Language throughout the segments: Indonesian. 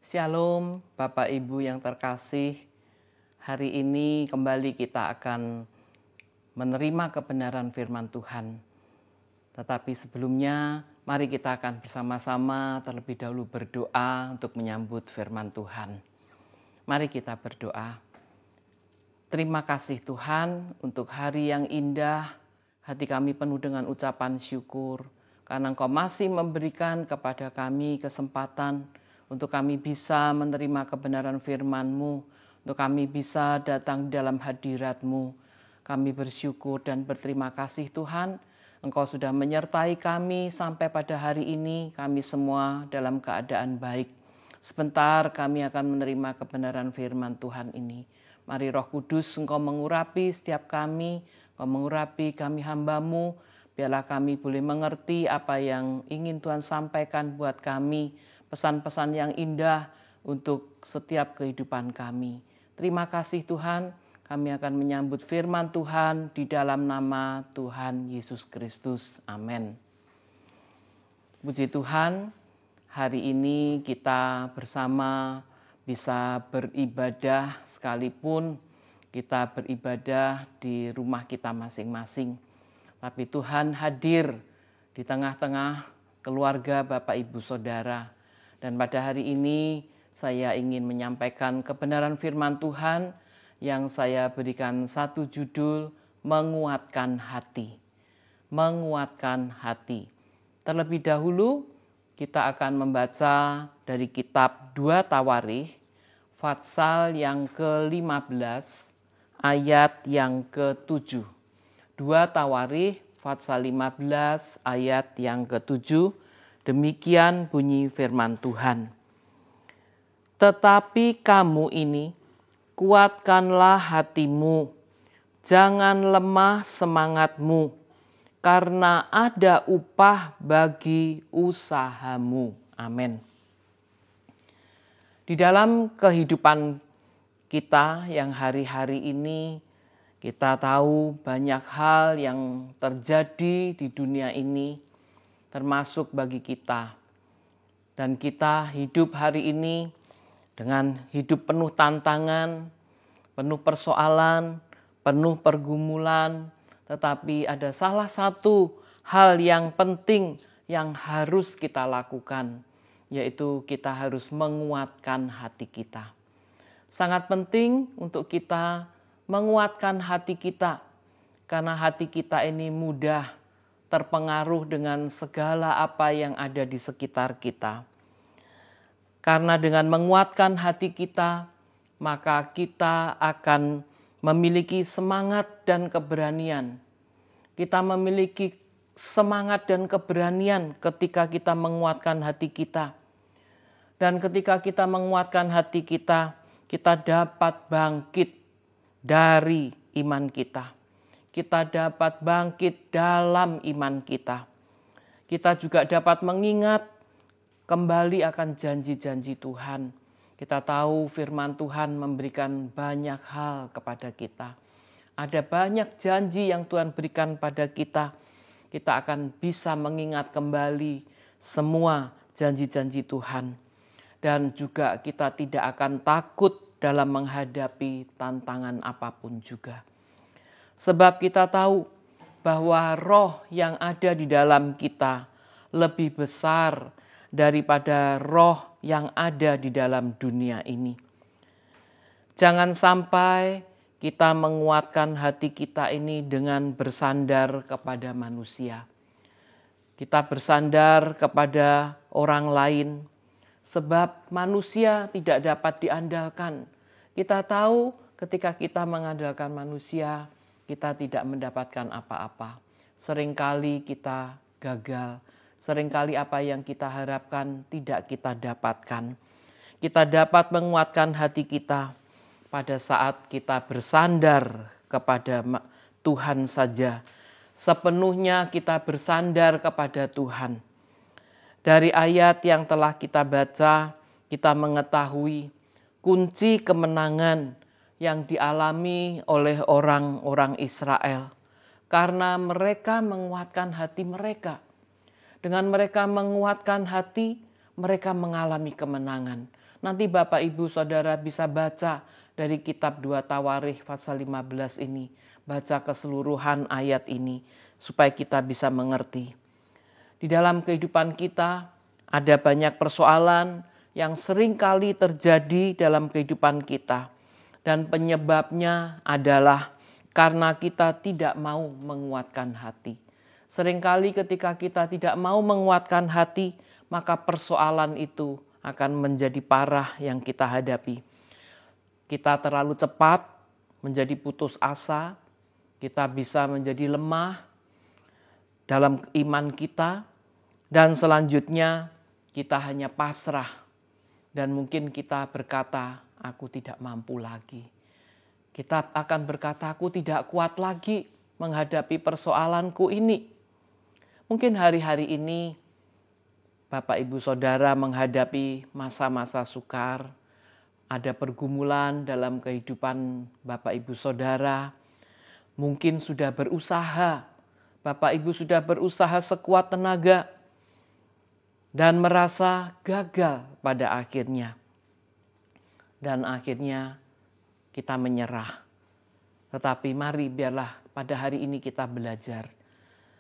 Shalom Bapak Ibu yang terkasih. Hari ini kembali kita akan menerima kebenaran firman Tuhan. Tetapi sebelumnya mari kita akan bersama-sama terlebih dahulu berdoa untuk menyambut firman Tuhan. Mari kita berdoa. Terima kasih Tuhan untuk hari yang indah. Hati kami penuh dengan ucapan syukur karena Engkau masih memberikan kepada kami kesempatan untuk kami bisa menerima kebenaran firman-Mu, untuk kami bisa datang dalam hadirat-Mu. Kami bersyukur dan berterima kasih Tuhan, Engkau sudah menyertai kami sampai pada hari ini, kami semua dalam keadaan baik. Sebentar kami akan menerima kebenaran firman Tuhan ini. Mari Roh Kudus Engkau mengurapi setiap kami, Engkau mengurapi kami hamba-Mu, biarlah kami boleh mengerti apa yang ingin Tuhan sampaikan buat kami, pesan-pesan yang indah untuk setiap kehidupan kami. Terima kasih Tuhan, kami akan menyambut firman Tuhan di dalam nama Tuhan Yesus Kristus. Amin. Puji Tuhan, hari ini kita bersama bisa beribadah sekalipun kita beribadah di rumah kita masing-masing. Tapi Tuhan hadir di tengah-tengah keluarga Bapak Ibu Saudara. Dan pada hari ini saya ingin menyampaikan kebenaran firman Tuhan yang saya berikan satu judul, menguatkan hati. Menguatkan hati. Terlebih dahulu kita akan membaca dari kitab 2 Tawarikh, pasal yang ke-15, ayat yang ke-7. 2 Tawarikh, pasal 15, ayat yang ke-7. Demikian bunyi firman Tuhan. Tetapi kamu ini, kuatkanlah hatimu, jangan lemah semangatmu, karena ada upah bagi usahamu. Amin. Di dalam kehidupan kita yang hari-hari ini, kita tahu banyak hal yang terjadi di dunia ini, termasuk bagi kita. Dan kita hidup hari ini dengan hidup penuh tantangan, penuh persoalan, penuh pergumulan, tetapi ada salah satu hal yang penting yang harus kita lakukan, yaitu kita harus menguatkan hati kita. Sangat penting untuk kita menguatkan hati kita, karena hati kita ini mudah terpengaruh dengan segala apa yang ada di sekitar kita. Karena dengan menguatkan hati kita, maka kita akan memiliki semangat dan keberanian. Kita memiliki semangat dan keberanian ketika kita menguatkan hati kita. Dan ketika kita menguatkan hati kita, kita dapat bangkit dari iman kita. Kita dapat bangkit dalam iman kita. Kita juga dapat mengingat kembali akan janji-janji Tuhan. Kita tahu firman Tuhan memberikan banyak hal kepada kita. Ada banyak janji yang Tuhan berikan pada kita. Kita akan bisa mengingat kembali semua janji-janji Tuhan. Dan juga kita tidak akan takut dalam menghadapi tantangan apapun juga. Sebab kita tahu bahwa roh yang ada di dalam kita lebih besar daripada roh yang ada di dalam dunia ini. Jangan sampai kita menguatkan hati kita ini dengan bersandar kepada manusia. Kita bersandar kepada orang lain, sebab manusia tidak dapat diandalkan. Kita tahu ketika kita mengandalkan manusia, kita tidak mendapatkan apa-apa. Seringkali kita gagal. Seringkali apa yang kita harapkan tidak kita dapatkan. Kita dapat menguatkan hati kita pada saat kita bersandar kepada Tuhan saja. Sepenuhnya kita bersandar kepada Tuhan. Dari ayat yang telah kita baca, kita mengetahui kunci kemenangan yang dialami oleh orang-orang Israel. Karena mereka menguatkan hati mereka. Dengan mereka menguatkan hati, mereka mengalami kemenangan. Nanti Bapak Ibu Saudara bisa baca dari kitab 2 Tawarikh pasal 15 ini. Baca keseluruhan ayat ini supaya kita bisa mengerti. Di dalam kehidupan kita ada banyak persoalan yang sering kali terjadi dalam kehidupan kita. Dan penyebabnya adalah karena kita tidak mau menguatkan hati. Seringkali ketika kita tidak mau menguatkan hati, maka persoalan itu akan menjadi parah yang kita hadapi. Kita terlalu cepat menjadi putus asa, kita bisa menjadi lemah dalam iman kita, dan selanjutnya kita hanya pasrah. Dan mungkin kita berkata, aku tidak mampu lagi. Kita akan berkata, aku tidak kuat lagi menghadapi persoalanku ini. Mungkin hari-hari ini Bapak Ibu Saudara menghadapi masa-masa sukar, ada pergumulan dalam kehidupan Bapak Ibu Saudara. Mungkin sudah berusaha, Bapak Ibu sudah berusaha sekuat tenaga dan merasa gagal pada akhirnya. Dan akhirnya kita menyerah. Tetapi mari biarlah pada hari ini kita belajar.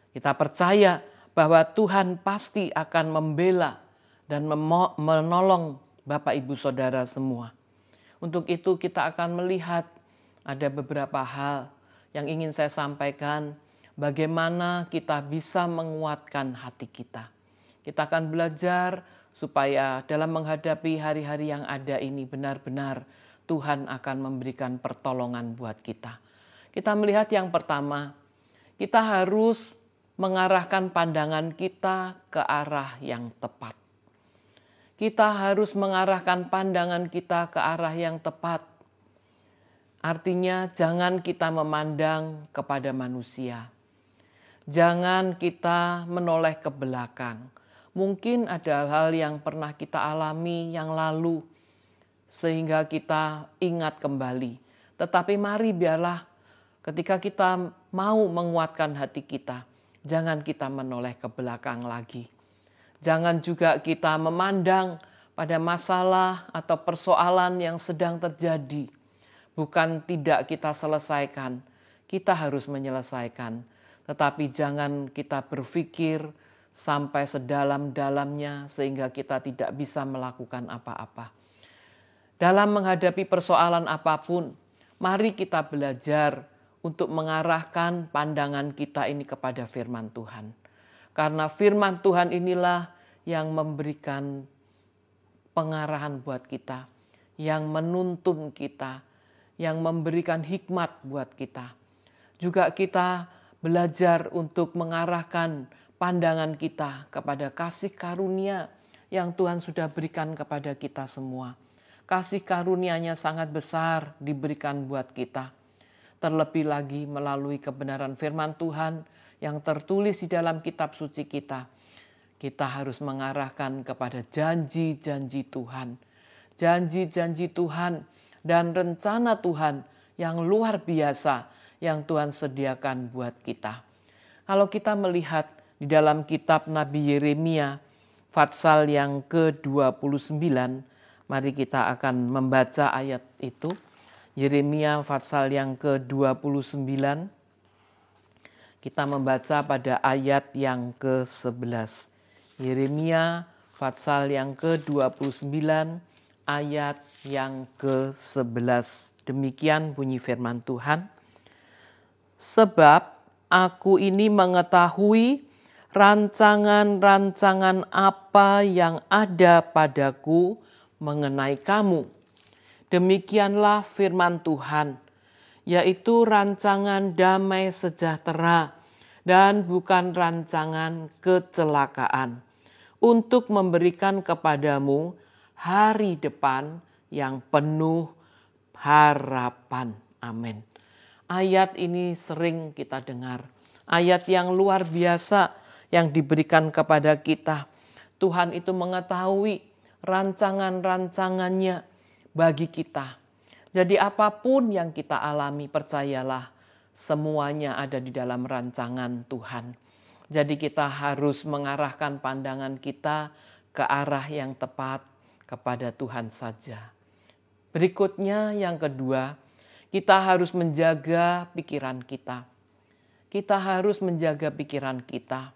Kita percaya bahwa Tuhan pasti akan membela dan menolong Bapak Ibu Saudara semua. Untuk itu kita akan melihat ada beberapa hal yang ingin saya sampaikan. Bagaimana kita bisa menguatkan hati kita. Kita akan belajar supaya dalam menghadapi hari-hari yang ada ini benar-benar Tuhan akan memberikan pertolongan buat kita. Kita melihat yang pertama, kita harus mengarahkan pandangan kita ke arah yang tepat. Kita harus mengarahkan pandangan kita ke arah yang tepat. Artinya jangan kita memandang kepada manusia. Jangan kita menoleh ke belakang. Mungkin ada hal yang pernah kita alami yang lalu sehingga kita ingat kembali. Tetapi mari biarlah ketika kita mau menguatkan hati kita, jangan kita menoleh ke belakang lagi. Jangan juga kita memandang pada masalah atau persoalan yang sedang terjadi. Bukan tidak kita selesaikan, kita harus menyelesaikan. Tetapi jangan kita berpikir sampai sedalam-dalamnya sehingga kita tidak bisa melakukan apa-apa. Dalam menghadapi persoalan apapun, mari kita belajar untuk mengarahkan pandangan kita ini kepada firman Tuhan. Karena firman Tuhan inilah yang memberikan pengarahan buat kita, yang menuntun kita, yang memberikan hikmat buat kita. Juga kita belajar untuk mengarahkan pandangan kita kepada kasih karunia yang Tuhan sudah berikan kepada kita semua. Kasih karunia-Nya sangat besar diberikan buat kita. Terlebih lagi melalui kebenaran firman Tuhan yang tertulis di dalam kitab suci kita. Kita harus mengarahkan kepada janji-janji Tuhan. Janji-janji Tuhan dan rencana Tuhan yang luar biasa yang Tuhan sediakan buat kita. Kalau kita melihat di dalam kitab Nabi Yeremia pasal yang ke-29, mari kita akan membaca ayat itu. Yeremia pasal yang ke-29, kita membaca pada ayat yang ke-11. Yeremia pasal yang ke-29, ayat yang ke-11. Demikian bunyi firman Tuhan. Sebab aku ini mengetahui rancangan-rancangan apa yang ada padaku mengenai kamu. Demikianlah firman Tuhan, yaitu rancangan damai sejahtera dan bukan rancangan kecelakaan, untuk memberikan kepadamu hari depan yang penuh harapan. Amin. Ayat ini sering kita dengar. Ayat yang luar biasa yang diberikan kepada kita. Tuhan itu mengetahui rancangan-rancangannya bagi kita. Jadi apapun yang kita alami, percayalah semuanya ada di dalam rancangan Tuhan. Jadi kita harus mengarahkan pandangan kita ke arah yang tepat, kepada Tuhan saja. Berikutnya yang kedua, kita harus menjaga pikiran kita. Kita harus menjaga pikiran kita.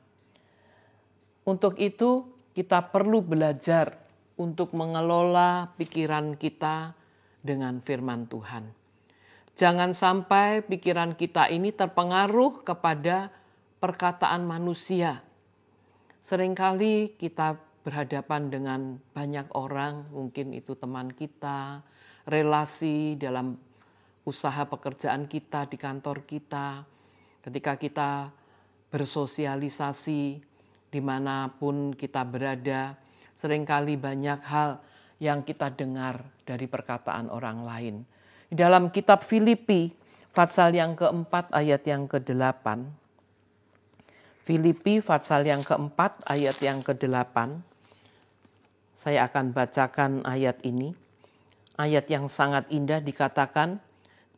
Untuk itu kita perlu belajar untuk mengelola pikiran kita dengan firman Tuhan. Jangan sampai pikiran kita ini terpengaruh kepada perkataan manusia. Seringkali kita berhadapan dengan banyak orang, mungkin itu teman kita, relasi dalam usaha pekerjaan kita, di kantor kita, ketika kita bersosialisasi dimanapun kita berada, seringkali banyak hal yang kita dengar dari perkataan orang lain. Di dalam kitab Filipi, pasal yang keempat ayat yang ke-8, Filipi pasal yang keempat ayat yang ke-8, saya akan bacakan ayat ini. Ayat yang sangat indah dikatakan,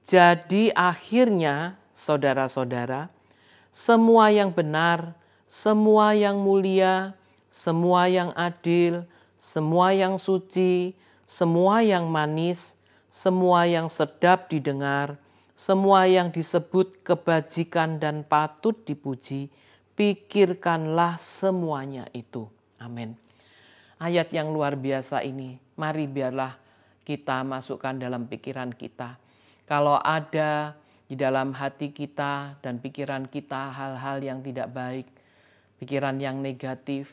jadi akhirnya saudara-saudara, semua yang benar, semua yang mulia, semua yang adil, semua yang suci, semua yang manis, semua yang sedap didengar, semua yang disebut kebajikan dan patut dipuji, pikirkanlah semuanya itu. Amin. Ayat yang luar biasa ini, mari biarlah kita masukkan dalam pikiran kita. Kalau ada di dalam hati kita dan pikiran kita hal-hal yang tidak baik, pikiran yang negatif,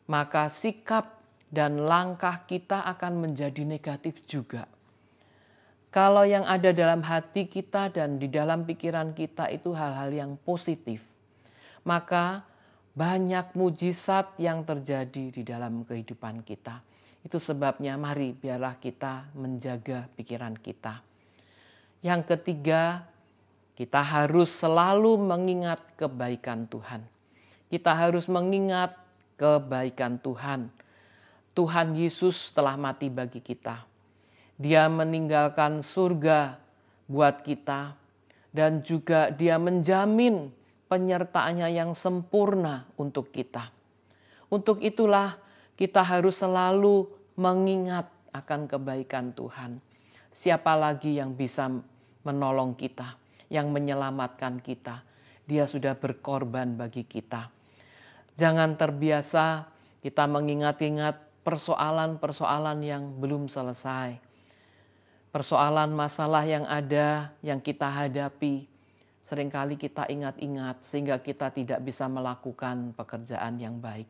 maka sikap dan langkah kita akan menjadi negatif juga. Kalau yang ada dalam hati kita dan di dalam pikiran kita itu hal-hal yang positif, maka banyak mujizat yang terjadi di dalam kehidupan kita. Itu sebabnya mari biarlah kita menjaga pikiran kita. Yang ketiga, kita harus selalu mengingat kebaikan Tuhan. Kita harus mengingat kebaikan Tuhan. Tuhan Yesus telah mati bagi kita. Dia meninggalkan surga buat kita. Dan juga dia menjamin penyertaannya yang sempurna untuk kita. Untuk itulah kita harus selalu mengingat akan kebaikan Tuhan. Siapa lagi yang bisa menolong kita, yang menyelamatkan kita? Dia sudah berkorban bagi kita. Jangan terbiasa kita mengingat-ingat persoalan-persoalan yang belum selesai. Persoalan masalah yang ada, yang kita hadapi, seringkali kita ingat-ingat sehingga kita tidak bisa melakukan pekerjaan yang baik.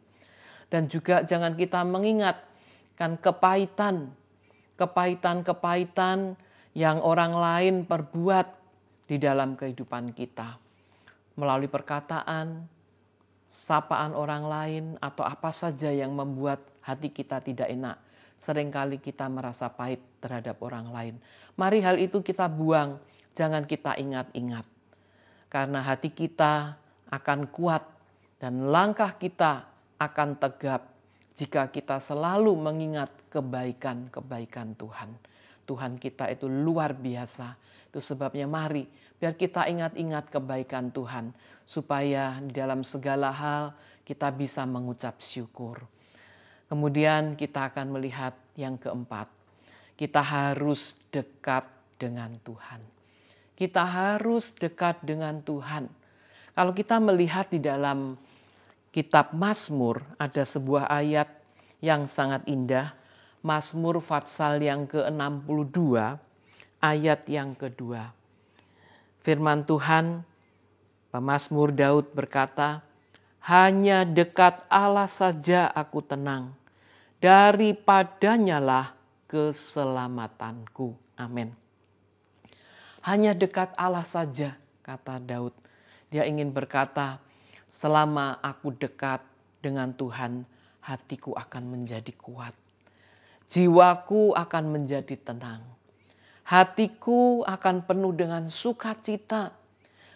Dan juga jangan kita mengingatkan kepahitan yang orang lain perbuat di dalam kehidupan kita. Melalui perkataan, sapaan orang lain, atau apa saja yang membuat hati kita tidak enak. Seringkali kita merasa pahit terhadap orang lain. Mari hal itu kita buang, jangan kita ingat-ingat. Karena hati kita akan kuat dan langkah kita akan tegap jika kita selalu mengingat kebaikan-kebaikan Tuhan. Tuhan kita itu luar biasa. Itu sebabnya mari biar kita ingat-ingat kebaikan Tuhan. Supaya di dalam segala hal kita bisa mengucap syukur. Kemudian kita akan melihat yang keempat. Kita harus dekat dengan Tuhan. Kita harus dekat dengan Tuhan. Kalau kita melihat di dalam kitab Mazmur ada sebuah ayat yang sangat indah. Mazmur pasal yang ke-62 ayat yang kedua. Firman Tuhan, pemazmur Daud berkata, hanya dekat Allah saja aku tenang, daripadanya lah keselamatanku. Amin. Hanya dekat Allah saja, kata Daud. Dia ingin berkata, selama aku dekat dengan Tuhan, hatiku akan menjadi kuat. Jiwaku akan menjadi tenang. Hatiku akan penuh dengan sukacita.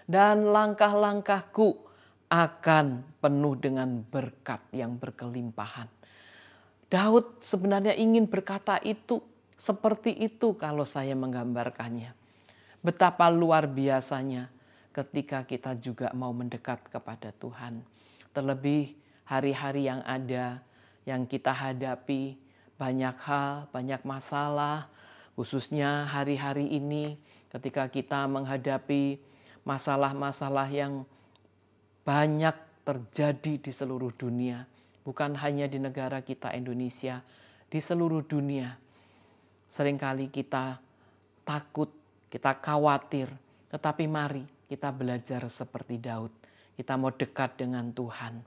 Dan langkah-langkahku akan penuh dengan berkat yang berkelimpahan. Daud sebenarnya ingin berkata itu, seperti itu kalau saya menggambarkannya. Betapa luar biasanya ketika kita juga mau mendekat kepada Tuhan. Terlebih hari-hari yang ada, yang kita hadapi, banyak hal, banyak masalah, khususnya hari-hari ini ketika kita menghadapi masalah-masalah yang banyak terjadi di seluruh dunia. Bukan hanya di negara kita Indonesia, di seluruh dunia. Seringkali kita takut, kita khawatir, tetapi mari kita belajar seperti Daud. Kita mau dekat dengan Tuhan.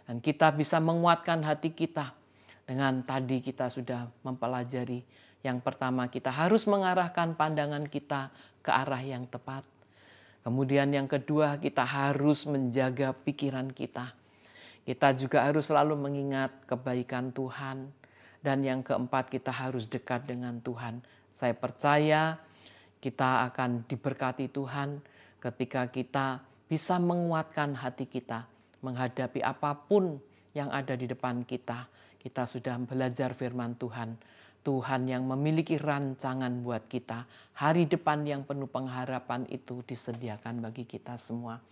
Dan kita bisa menguatkan hati kita dengan tadi kita sudah mempelajari. Yang pertama, kita harus mengarahkan pandangan kita ke arah yang tepat. Kemudian yang kedua, kita harus menjaga pikiran kita. Kita juga harus selalu mengingat kebaikan Tuhan. Dan yang keempat, kita harus dekat dengan Tuhan. Saya percaya kita akan diberkati Tuhan ketika kita bisa menguatkan hati kita menghadapi apapun yang ada di depan kita. Kita sudah belajar firman Tuhan. Tuhan yang memiliki rancangan buat kita. Hari depan yang penuh pengharapan itu disediakan bagi kita semua.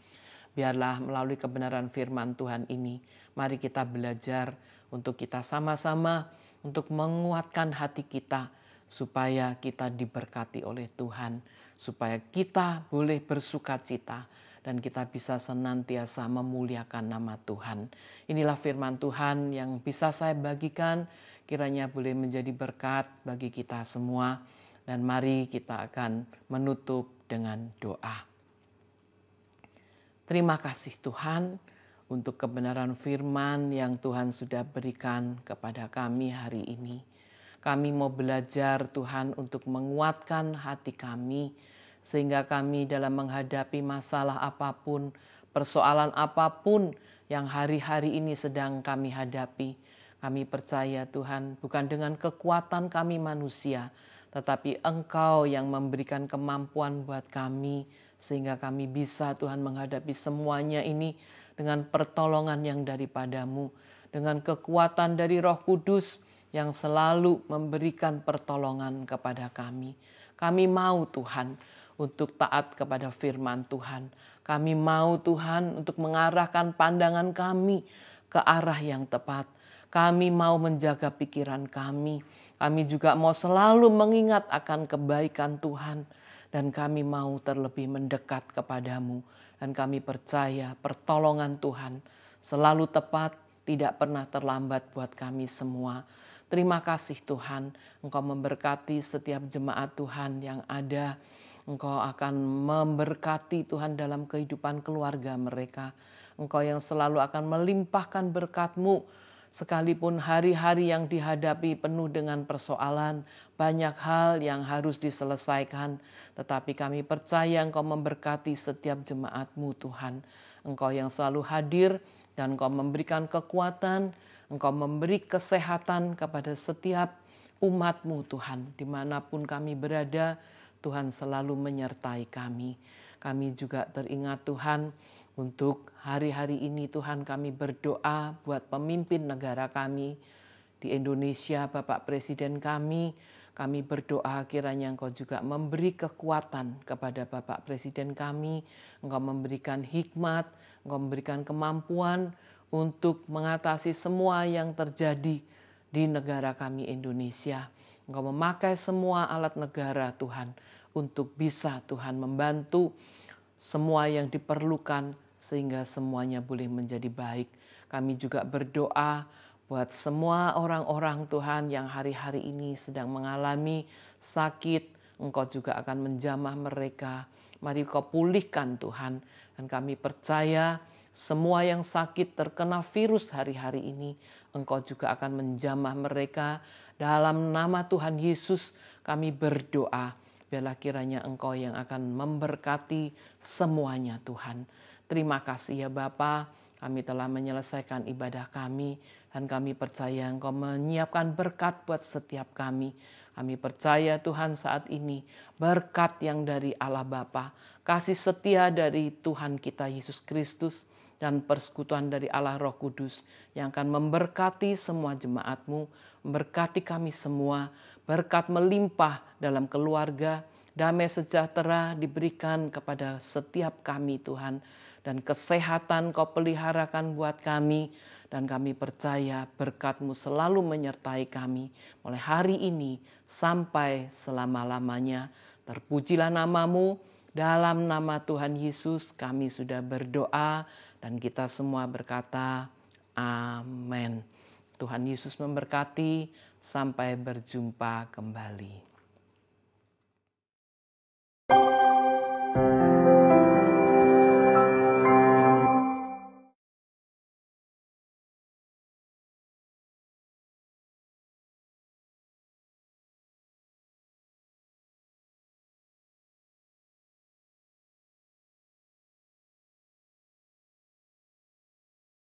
Biarlah melalui kebenaran firman Tuhan ini, mari kita belajar untuk kita sama-sama untuk menguatkan hati kita supaya kita diberkati oleh Tuhan, supaya kita boleh bersukacita dan kita bisa senantiasa memuliakan nama Tuhan. Inilah firman Tuhan yang bisa saya bagikan, kiranya boleh menjadi berkat bagi kita semua. Dan mari kita akan menutup dengan doa. Terima kasih Tuhan untuk kebenaran firman yang Tuhan sudah berikan kepada kami hari ini. Kami mau belajar Tuhan untuk menguatkan hati kami sehingga kami dalam menghadapi masalah apapun, persoalan apapun yang hari-hari ini sedang kami hadapi. Kami percaya Tuhan bukan dengan kekuatan kami manusia, tetapi Engkau yang memberikan kemampuan buat kami sehingga kami bisa Tuhan menghadapi semuanya ini dengan pertolongan yang daripadamu, dengan kekuatan dari Roh Kudus yang selalu memberikan pertolongan kepada kami. Kami mau Tuhan untuk taat kepada firman Tuhan. Kami mau Tuhan untuk mengarahkan pandangan kami ke arah yang tepat. Kami mau menjaga pikiran kami. Kami juga mau selalu mengingat akan kebaikan Tuhan. Dan kami mau terlebih mendekat kepadamu. Dan kami percaya pertolongan Tuhan selalu tepat, tidak pernah terlambat buat kami semua. Terima kasih Tuhan, Engkau memberkati setiap jemaat Tuhan yang ada. Engkau akan memberkati Tuhan dalam kehidupan keluarga mereka. Engkau yang selalu akan melimpahkan berkat-Mu. Sekalipun hari-hari yang dihadapi penuh dengan persoalan, banyak hal yang harus diselesaikan. Tetapi kami percaya Engkau memberkati setiap jemaat-Mu Tuhan. Engkau yang selalu hadir dan Engkau memberikan kekuatan, Engkau memberi kesehatan kepada setiap umat-Mu Tuhan. Dimanapun kami berada, Tuhan selalu menyertai kami. Kami juga teringat Tuhan, untuk hari-hari ini Tuhan kami berdoa buat pemimpin negara kami di Indonesia, Bapak Presiden kami. Kami berdoa kiranya Engkau juga memberi kekuatan kepada Bapak Presiden kami. Engkau memberikan hikmat, Engkau memberikan kemampuan untuk mengatasi semua yang terjadi di negara kami Indonesia. Engkau memakai semua alat negara Tuhan untuk bisa Tuhan membantu semua yang diperlukan sehingga semuanya boleh menjadi baik. Kami juga berdoa buat semua orang-orang Tuhan yang hari-hari ini sedang mengalami sakit. Engkau juga akan menjamah mereka. Mari Kau pulihkan Tuhan. Dan kami percaya semua yang sakit terkena virus hari-hari ini, Engkau juga akan menjamah mereka. Dalam nama Tuhan Yesus kami berdoa. Biarlah kiranya Engkau yang akan memberkati semuanya Tuhan. Terima kasih ya Bapa, kami telah menyelesaikan ibadah kami dan kami percaya Engkau menyiapkan berkat buat setiap kami. Kami percaya Tuhan saat ini berkat yang dari Allah Bapa, kasih setia dari Tuhan kita Yesus Kristus dan persekutuan dari Allah Roh Kudus yang akan memberkati semua jemaat-Mu, memberkati kami semua, berkat melimpah dalam keluarga, damai sejahtera diberikan kepada setiap kami Tuhan. dan kesehatan Kau peliharakan buat kami. Dan kami percaya berkat-Mu selalu menyertai kami mulai hari ini sampai selama-lamanya. Terpujilah nama-Mu, dalam nama Tuhan Yesus kami sudah berdoa dan kita semua berkata amin. Tuhan Yesus memberkati, sampai berjumpa kembali.